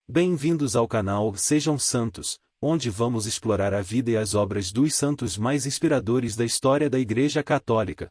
Bem-vindos ao canal Sejam Santos, onde vamos explorar a vida e as obras dos santos mais inspiradores da história da Igreja Católica.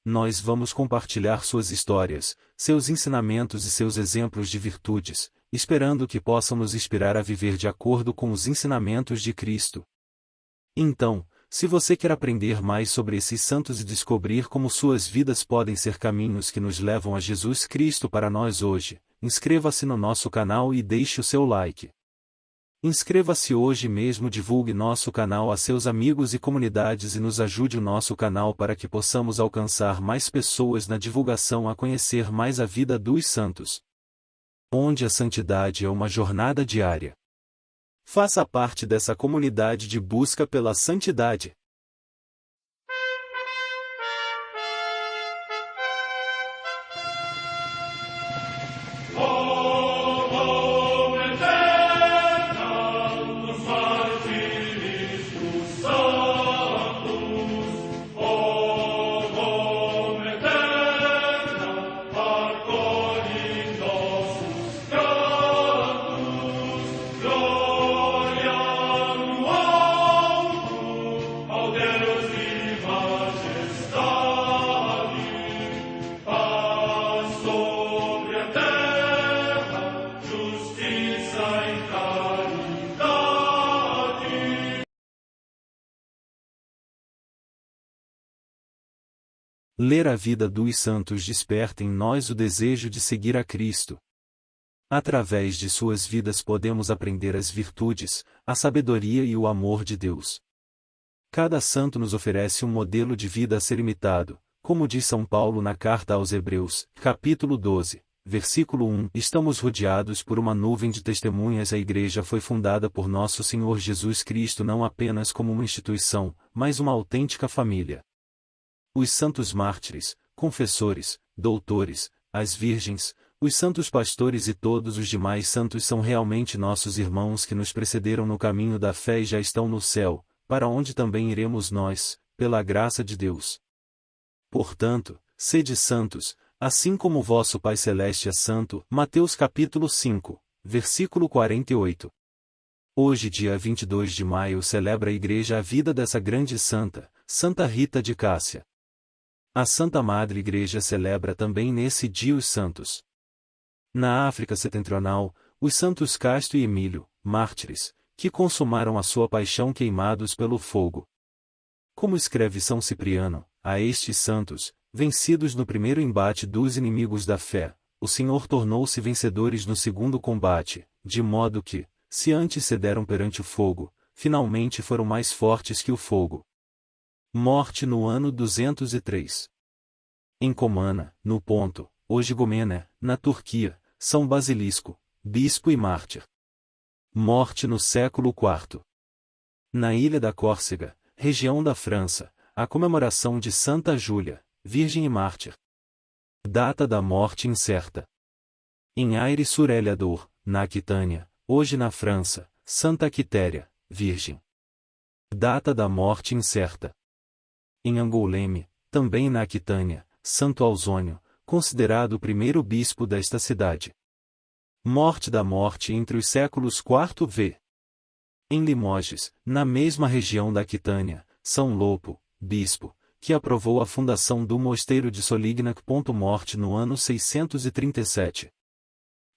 Nós vamos compartilhar suas histórias, seus ensinamentos e seus exemplos de virtudes, esperando que possam nos inspirar a viver de acordo com os ensinamentos de Cristo. Então, se você quer aprender mais sobre esses santos e descobrir como suas vidas podem ser caminhos que nos levam a Jesus Cristo para nós hoje, inscreva-se no nosso canal e deixe o seu like. Inscreva-se hoje mesmo, divulgue nosso canal a seus amigos e comunidades e nos ajude o nosso canal para que possamos alcançar mais pessoas na divulgação a conhecer mais a vida dos santos. Onde a santidade é uma jornada diária. Faça parte dessa comunidade de busca pela santidade. Ler a vida dos santos desperta em nós o desejo de seguir a Cristo. Através de suas vidas podemos aprender as virtudes, a sabedoria e o amor de Deus. Cada santo nos oferece um modelo de vida a ser imitado, como diz São Paulo na carta aos Hebreus, capítulo 12, versículo 1. Estamos rodeados por uma nuvem de testemunhas. A Igreja foi fundada por nosso Senhor Jesus Cristo não apenas como uma instituição, mas uma autêntica família. Os santos mártires, confessores, doutores, as virgens, os santos pastores e todos os demais santos são realmente nossos irmãos que nos precederam no caminho da fé e já estão no céu, para onde também iremos nós, pela graça de Deus. Portanto, sede santos, assim como vosso Pai Celeste é santo. Mateus capítulo 5, versículo 48. Hoje, dia 22 de maio, celebra a Igreja a vida dessa grande santa, Santa Rita de Cássia. A Santa Madre Igreja celebra também nesse dia os santos. Na África Setentrional, os santos Casto e Emílio, mártires, que consumaram a sua paixão queimados pelo fogo. Como escreve São Cipriano, a estes santos, vencidos no primeiro embate dos inimigos da fé, o Senhor tornou-se vencedores no segundo combate, de modo que, se antes cederam perante o fogo, finalmente foram mais fortes que o fogo. Morte no ano 203. Em Comana, no Ponto, hoje Gomena, na Turquia, São Basilisco, bispo e mártir. Morte no século IV. Na ilha da Córcega, região da França, a comemoração de Santa Júlia, virgem e mártir. Data da morte incerta. Em Aire-sur-Eliador, na Aquitânia, hoje na França, Santa Quitéria, virgem. Data da morte incerta. Em Angoulême, também na Aquitânia, Santo Ausônio, considerado o primeiro bispo desta cidade. Morte da morte entre os séculos IV v. Em Limoges, na mesma região da Aquitânia, São Lopo, bispo, que aprovou a fundação do mosteiro de Solignac. Morte no ano 637.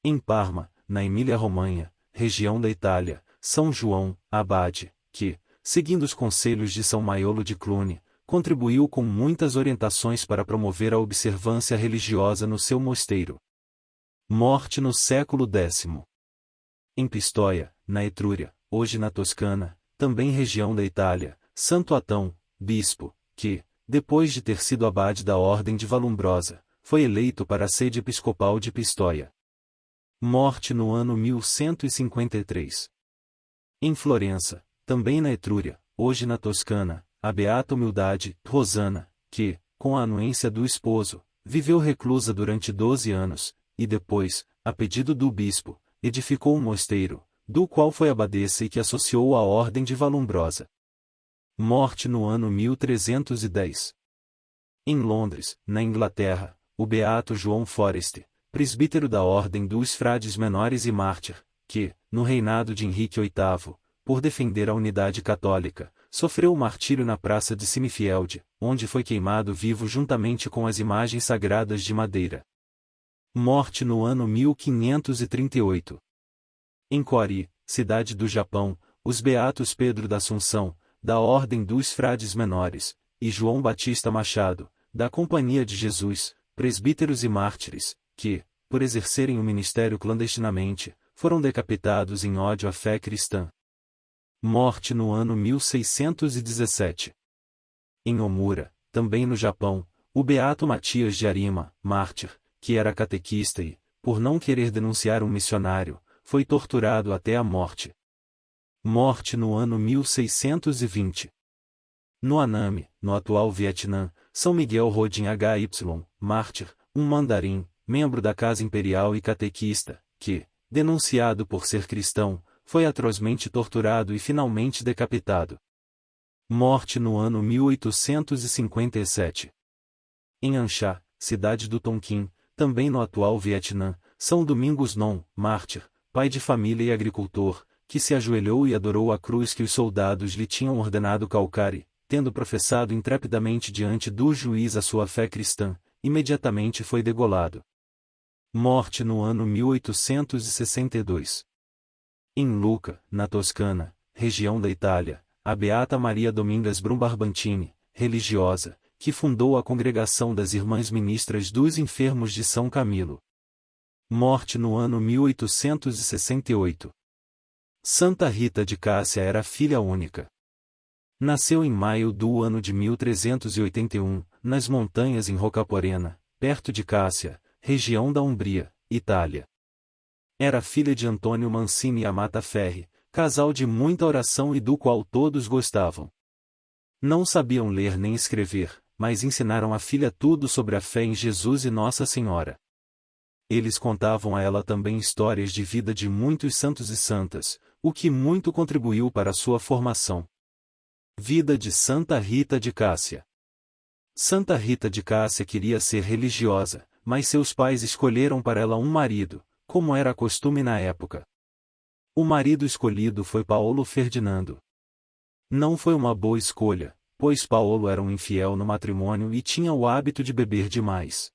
Em Parma, na Emília-Romanha, região da Itália, São João, abade, que, seguindo os conselhos de São Maiolo de Cluny, contribuiu com muitas orientações para promover a observância religiosa no seu mosteiro. Morte no século X. Em Pistoia, na Etrúria, hoje na Toscana, também região da Itália, Santo Atão, bispo, que, depois de ter sido abade da Ordem de Valumbrosa, foi eleito para a sede episcopal de Pistoia. Morte no ano 1153. Em Florença, também na Etrúria, hoje na Toscana, a beata Humildade, Rosana, que, com a anuência do esposo, viveu reclusa durante 12 anos, e depois, a pedido do bispo, edificou um mosteiro, do qual foi abadesa e que associou à Ordem de Valumbrosa. Morte no ano 1310. Em Londres, na Inglaterra, o beato João Forest, presbítero da Ordem dos Frades Menores e mártir, que, no reinado de Henrique VIII, por defender a unidade católica, sofreu o martírio na praça de Simifielde, onde foi queimado vivo juntamente com as imagens sagradas de madeira. Morte no ano 1538. Em Cori, cidade do Japão, os beatos Pedro da Assunção, da Ordem dos Frades Menores, e João Batista Machado, da Companhia de Jesus, presbíteros e mártires, que, por exercerem o ministério clandestinamente, foram decapitados em ódio à fé cristã. Morte no ano 1617. Em Omura, também no Japão, o beato Matias de Arima, mártir, que era catequista e, por não querer denunciar um missionário, foi torturado até a morte. Morte no ano 1620. No Anami, no atual Vietnã, São Miguel Rodin Hy, mártir, um mandarim, membro da Casa Imperial e catequista, que, denunciado por ser cristão, foi atrozmente torturado e finalmente decapitado. Morte no ano 1857. Em Ansha, cidade do Tonkin, também no atual Vietnã, São Domingos Non, mártir, pai de família e agricultor, que se ajoelhou e adorou a cruz que os soldados lhe tinham ordenado calcar, tendo professado intrepidamente diante do juiz a sua fé cristã, imediatamente foi degolado. Morte no ano 1862. Em Lucca, na Toscana, região da Itália, a beata Maria Domingas Brumbarbantini, religiosa, que fundou a Congregação das Irmãs Ministras dos Enfermos de São Camilo. Morte no ano 1868. Santa Rita de Cássia era filha única. Nasceu em maio do ano de 1381, nas montanhas em Rocaporena, perto de Cássia, região da Umbria, Itália. Era filha de Antônio Mancini e Amata Ferri, casal de muita oração e do qual todos gostavam. Não sabiam ler nem escrever, mas ensinaram à filha tudo sobre a fé em Jesus e Nossa Senhora. Eles contavam a ela também histórias de vida de muitos santos e santas, o que muito contribuiu para a sua formação. Vida de Santa Rita de Cássia. Santa Rita de Cássia queria ser religiosa, mas seus pais escolheram para ela um marido, como era costume na época. O marido escolhido foi Paulo Ferdinando. Não foi uma boa escolha, pois Paulo era um infiel no matrimônio e tinha o hábito de beber demais.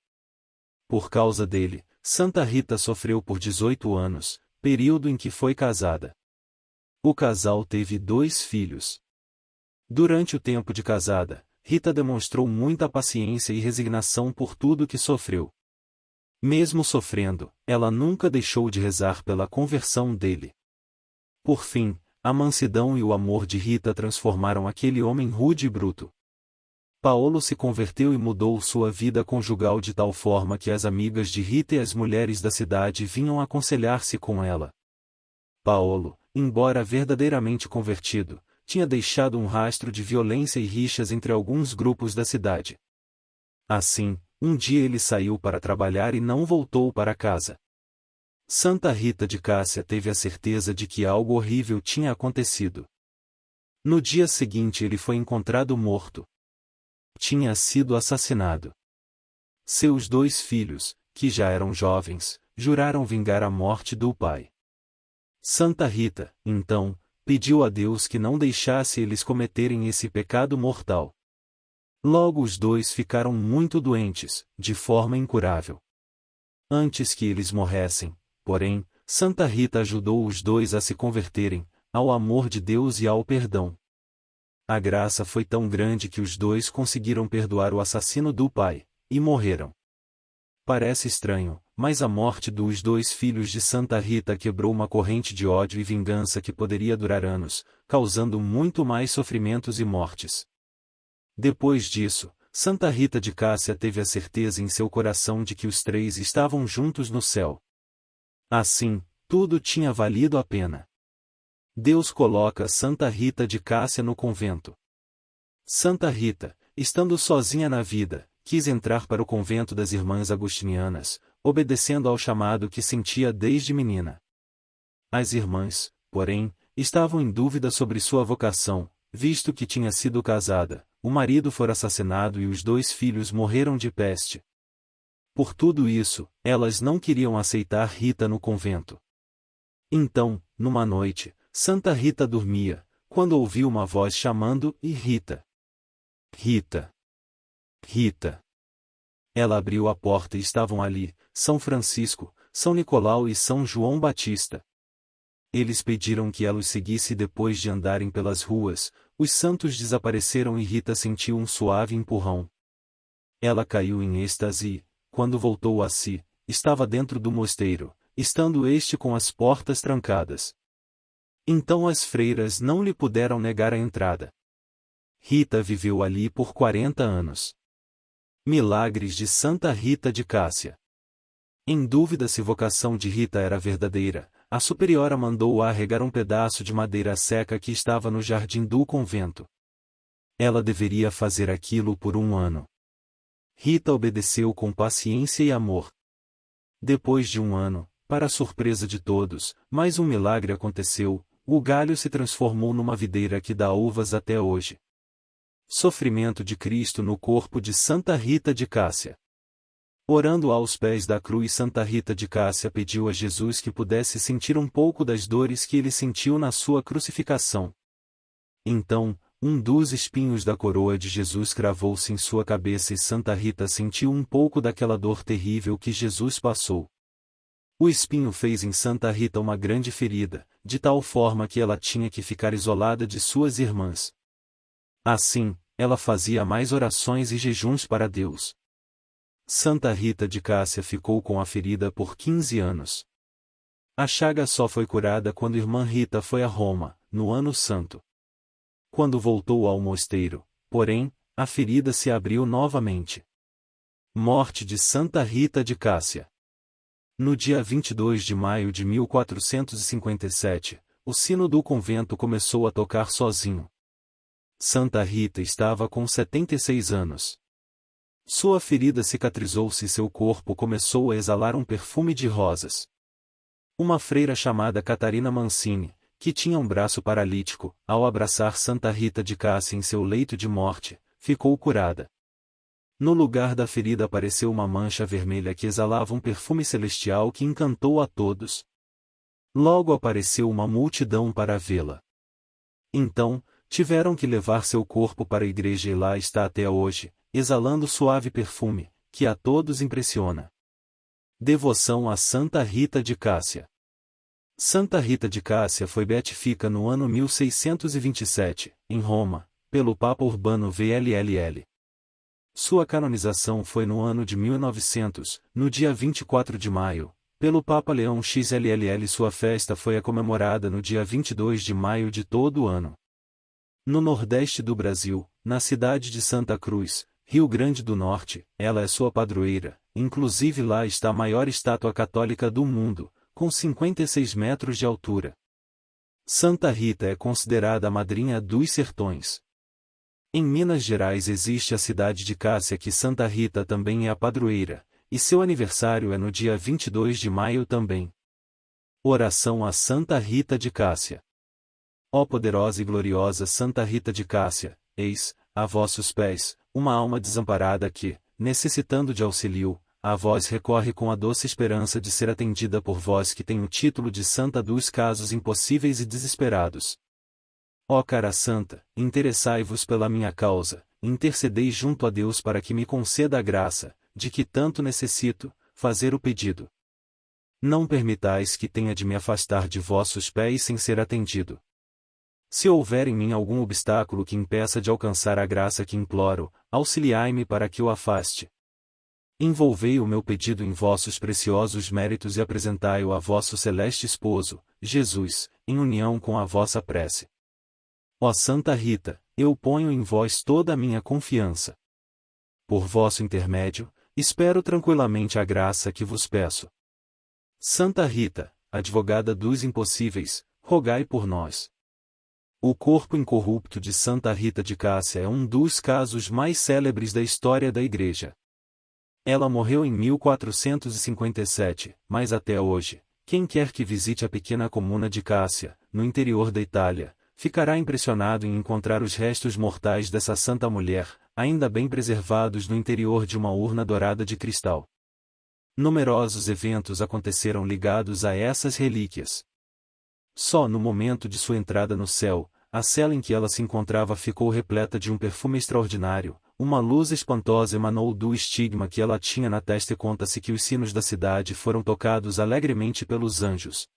Por causa dele, Santa Rita sofreu por 18 anos, período em que foi casada. O casal teve 2 filhos. Durante o tempo de casada, Rita demonstrou muita paciência e resignação por tudo que sofreu. Mesmo sofrendo, ela nunca deixou de rezar pela conversão dele. Por fim, a mansidão e o amor de Rita transformaram aquele homem rude e bruto. Paulo se converteu e mudou sua vida conjugal de tal forma que as amigas de Rita e as mulheres da cidade vinham aconselhar-se com ela. Paulo, embora verdadeiramente convertido, tinha deixado um rastro de violência e rixas entre alguns grupos da cidade. Assim, um dia ele saiu para trabalhar e não voltou para casa. Santa Rita de Cássia teve a certeza de que algo horrível tinha acontecido. No dia seguinte ele foi encontrado morto. Tinha sido assassinado. Seus 2 filhos, que já eram jovens, juraram vingar a morte do pai. Santa Rita, então, pediu a Deus que não deixasse eles cometerem esse pecado mortal. Logo os 2 ficaram muito doentes, de forma incurável. Antes que eles morressem, porém, Santa Rita ajudou os 2 a se converterem, ao amor de Deus e ao perdão. A graça foi tão grande que os 2 conseguiram perdoar o assassino do pai, e morreram. Parece estranho, mas a morte dos 2 filhos de Santa Rita quebrou uma corrente de ódio e vingança que poderia durar anos, causando muito mais sofrimentos e mortes. Depois disso, Santa Rita de Cássia teve a certeza em seu coração de que os 3 estavam juntos no céu. Assim, tudo tinha valido a pena. Deus coloca Santa Rita de Cássia no convento. Santa Rita, estando sozinha na vida, quis entrar para o convento das Irmãs Agostinianas, obedecendo ao chamado que sentia desde menina. As irmãs, porém, estavam em dúvida sobre sua vocação, visto que tinha sido casada, o marido fora assassinado e os 2 filhos morreram de peste. Por tudo isso, elas não queriam aceitar Rita no convento. Então, numa noite, Santa Rita dormia, quando ouviu uma voz chamando, e Rita. Rita. Rita. Ela abriu a porta e estavam ali, São Francisco, São Nicolau e São João Batista. Eles pediram que ela os seguisse e depois de andarem pelas ruas, os santos desapareceram e Rita sentiu um suave empurrão. Ela caiu em êxtase e, quando voltou a si, estava dentro do mosteiro, estando este com as portas trancadas. Então as freiras não lhe puderam negar a entrada. Rita viveu ali por 40 anos. Milagres de Santa Rita de Cássia. Em dúvida se vocação de Rita era verdadeira, a superiora mandou-a arregar um pedaço de madeira seca que estava no jardim do convento. Ela deveria fazer aquilo por 1 ano. Rita obedeceu com paciência e amor. Depois de 1 ano, para a surpresa de todos, mais um milagre aconteceu: o galho se transformou numa videira que dá uvas até hoje. Sofrimento de Cristo no corpo de Santa Rita de Cássia. Orando aos pés da cruz, Santa Rita de Cássia pediu a Jesus que pudesse sentir um pouco das dores que ele sentiu na sua crucificação. Então, um dos espinhos da coroa de Jesus cravou-se em sua cabeça e Santa Rita sentiu um pouco daquela dor terrível que Jesus passou. O espinho fez em Santa Rita uma grande ferida, de tal forma que ela tinha que ficar isolada de suas irmãs. Assim, ela fazia mais orações e jejuns para Deus. Santa Rita de Cássia ficou com a ferida por 15 anos. A chaga só foi curada quando irmã Rita foi a Roma, no Ano Santo. Quando voltou ao mosteiro, porém, a ferida se abriu novamente. Morte de Santa Rita de Cássia. No dia 22 de maio de 1457, o sino do convento começou a tocar sozinho. Santa Rita estava com 76 anos. Sua ferida cicatrizou-se e seu corpo começou a exalar um perfume de rosas. Uma freira chamada Catarina Mancini, que tinha um braço paralítico, ao abraçar Santa Rita de Cássia em seu leito de morte, ficou curada. No lugar da ferida apareceu uma mancha vermelha que exalava um perfume celestial que encantou a todos. Logo apareceu uma multidão para vê-la. Então, tiveram que levar seu corpo para a igreja e lá está até hoje, exalando suave perfume, que a todos impressiona. Devoção a Santa Rita de Cássia. Santa Rita de Cássia foi beatificada no ano 1627, em Roma, pelo Papa Urbano VLLL. Sua canonização foi no ano de 1900, no dia 24 de maio, pelo Papa Leão XLLL. Sua festa foi comemorada no dia 22 de maio de todo o ano. No nordeste do Brasil, na cidade de Santa Cruz, Rio Grande do Norte, ela é sua padroeira, inclusive lá está a maior estátua católica do mundo, com 56 metros de altura. Santa Rita é considerada a madrinha dos sertões. Em Minas Gerais existe a cidade de Cássia que Santa Rita também é a padroeira, e seu aniversário é no dia 22 de maio também. Oração a Santa Rita de Cássia. Ó poderosa e gloriosa Santa Rita de Cássia, eis, a vossos pés, uma alma desamparada que, necessitando de auxílio, a vós recorre com a doce esperança de ser atendida por vós que tem o título de Santa dos casos impossíveis e desesperados. Ó cara Santa, interessai-vos pela minha causa, intercedei junto a Deus para que me conceda a graça, de que tanto necessito, fazer o pedido. Não permitais que tenha de me afastar de vossos pés sem ser atendido. Se houver em mim algum obstáculo que impeça de alcançar a graça que imploro, auxiliai-me para que o afaste. Envolvei o meu pedido em vossos preciosos méritos e apresentai-o a vosso celeste esposo, Jesus, em união com a vossa prece. Ó Santa Rita, eu ponho em vós toda a minha confiança. Por vosso intermédio, espero tranquilamente a graça que vos peço. Santa Rita, advogada dos impossíveis, rogai por nós. O corpo incorrupto de Santa Rita de Cássia é um dos casos mais célebres da história da Igreja. Ela morreu em 1457, mas até hoje, quem quer que visite a pequena comuna de Cássia, no interior da Itália, ficará impressionado em encontrar os restos mortais dessa santa mulher, ainda bem preservados no interior de uma urna dourada de cristal. Numerosos eventos aconteceram ligados a essas relíquias. Só no momento de sua entrada no céu, a cela em que ela se encontrava ficou repleta de um perfume extraordinário, uma luz espantosa emanou do estigma que ela tinha na testa e conta-se que os sinos da cidade foram tocados alegremente pelos anjos.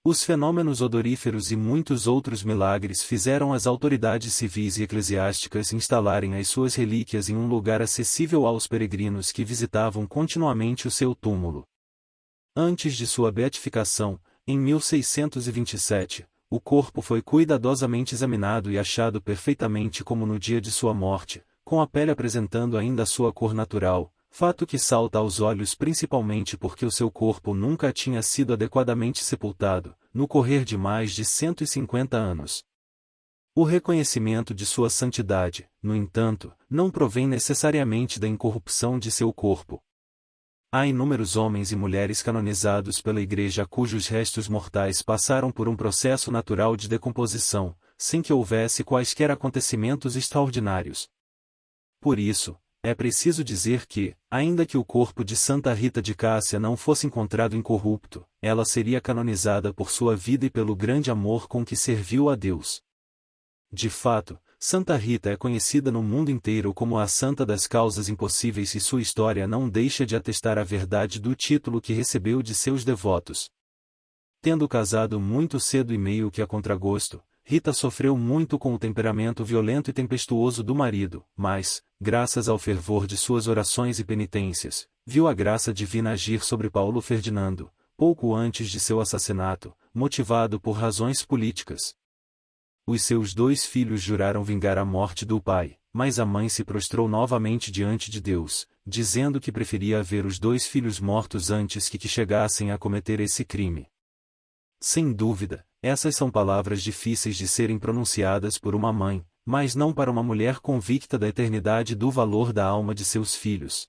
Os fenômenos odoríferos e muitos outros milagres fizeram as autoridades civis e eclesiásticas instalarem as suas relíquias em um lugar acessível aos peregrinos que visitavam continuamente o seu túmulo. Antes de sua beatificação, em 1627, o corpo foi cuidadosamente examinado e achado perfeitamente como no dia de sua morte, com a pele apresentando ainda a sua cor natural, fato que salta aos olhos principalmente porque o seu corpo nunca tinha sido adequadamente sepultado, no correr de mais de 150 anos. O reconhecimento de sua santidade, no entanto, não provém necessariamente da incorrupção de seu corpo. Há inúmeros homens e mulheres canonizados pela Igreja cujos restos mortais passaram por um processo natural de decomposição, sem que houvesse quaisquer acontecimentos extraordinários. Por isso, é preciso dizer que, ainda que o corpo de Santa Rita de Cássia não fosse encontrado incorrupto, ela seria canonizada por sua vida e pelo grande amor com que serviu a Deus. De fato, Santa Rita é conhecida no mundo inteiro como a Santa das Causas Impossíveis e sua história não deixa de atestar a verdade do título que recebeu de seus devotos. Tendo casado muito cedo e meio que a contragosto, Rita sofreu muito com o temperamento violento e tempestuoso do marido, mas, graças ao fervor de suas orações e penitências, viu a graça divina agir sobre Paulo Ferdinando, pouco antes de seu assassinato, motivado por razões políticas. Os seus 2 filhos juraram vingar a morte do pai, mas a mãe se prostrou novamente diante de Deus, dizendo que preferia ver os 2 filhos mortos antes que chegassem a cometer esse crime. Sem dúvida, essas são palavras difíceis de serem pronunciadas por uma mãe, mas não para uma mulher convicta da eternidade e do valor da alma de seus filhos.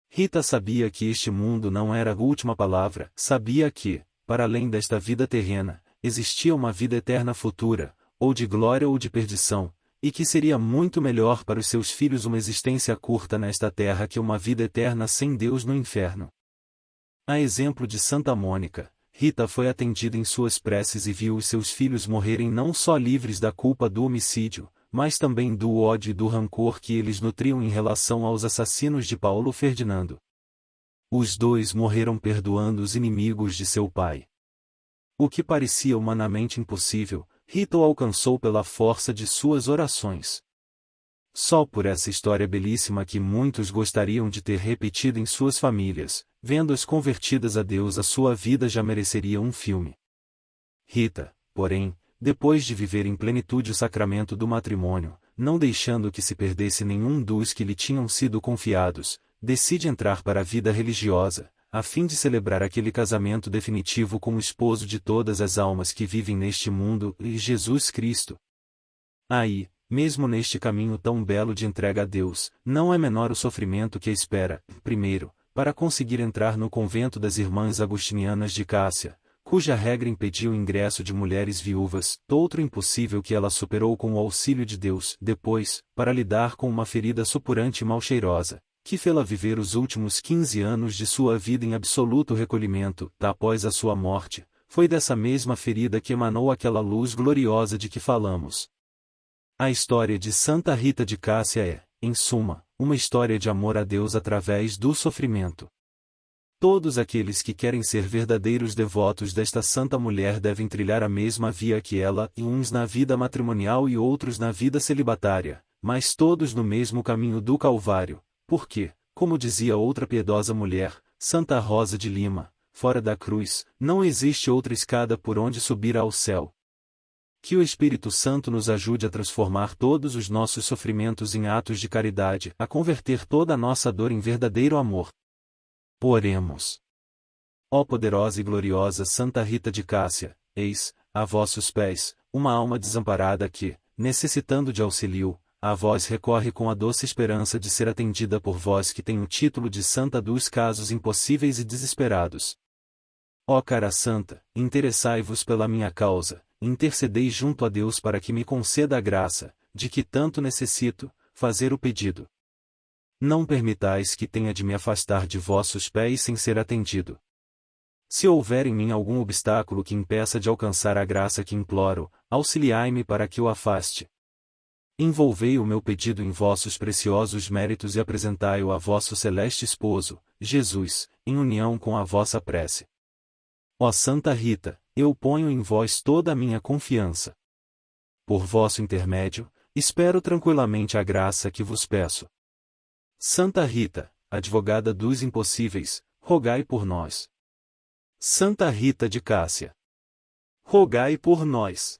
Rita sabia que este mundo não era a última palavra, sabia que, para além desta vida terrena, existia uma vida eterna futura, ou de glória ou de perdição, e que seria muito melhor para os seus filhos uma existência curta nesta terra que uma vida eterna sem Deus no inferno. A exemplo de Santa Mônica, Rita foi atendida em suas preces e viu os seus filhos morrerem não só livres da culpa do homicídio, mas também do ódio e do rancor que eles nutriam em relação aos assassinos de Paulo Ferdinando. Os 2 morreram perdoando os inimigos de seu pai. O que parecia humanamente impossível, Rita o alcançou pela força de suas orações. Só por essa história belíssima que muitos gostariam de ter repetido em suas famílias, vendo-as convertidas a Deus, a sua vida já mereceria um filme. Rita, porém, depois de viver em plenitude o sacramento do matrimônio, não deixando que se perdesse nenhum dos que lhe tinham sido confiados, decide entrar para a vida religiosa, a fim de celebrar aquele casamento definitivo com o esposo de todas as almas que vivem neste mundo, Jesus Cristo. Aí, mesmo neste caminho tão belo de entrega a Deus, não é menor o sofrimento que a espera, primeiro, para conseguir entrar no convento das Irmãs Agostinianas de Cássia, cuja regra impedia o ingresso de mulheres viúvas, outro impossível que ela superou com o auxílio de Deus, depois, para lidar com uma ferida supurante e mal-cheirosa, que fê-la viver os últimos 15 anos de sua vida em absoluto recolhimento, após a sua morte, foi dessa mesma ferida que emanou aquela luz gloriosa de que falamos. A história de Santa Rita de Cássia é, em suma, uma história de amor a Deus através do sofrimento. Todos aqueles que querem ser verdadeiros devotos desta santa mulher devem trilhar a mesma via que ela, e uns na vida matrimonial e outros na vida celibatária, mas todos no mesmo caminho do Calvário. Porque, como dizia outra piedosa mulher, Santa Rosa de Lima, fora da cruz, não existe outra escada por onde subir ao céu. Que o Espírito Santo nos ajude a transformar todos os nossos sofrimentos em atos de caridade, a converter toda a nossa dor em verdadeiro amor. Oremos. Ó poderosa e gloriosa Santa Rita de Cássia, eis, a vossos pés, uma alma desamparada que, necessitando de auxílio, a vós recorre com a doce esperança de ser atendida por vós que tem o título de Santa dos casos impossíveis e desesperados. Ó cara Santa, interessai-vos pela minha causa, intercedei junto a Deus para que me conceda a graça, de que tanto necessito, fazer o pedido. Não permitais que tenha de me afastar de vossos pés sem ser atendido. Se houver em mim algum obstáculo que impeça de alcançar a graça que imploro, auxiliai-me para que o afaste. Envolvei o meu pedido em vossos preciosos méritos e apresentai-o a vosso celeste esposo, Jesus, em união com a vossa prece. Ó Santa Rita, eu ponho em vós toda a minha confiança. Por vosso intermédio, espero tranquilamente a graça que vos peço. Santa Rita, advogada dos impossíveis, rogai por nós. Santa Rita de Cássia, rogai por nós.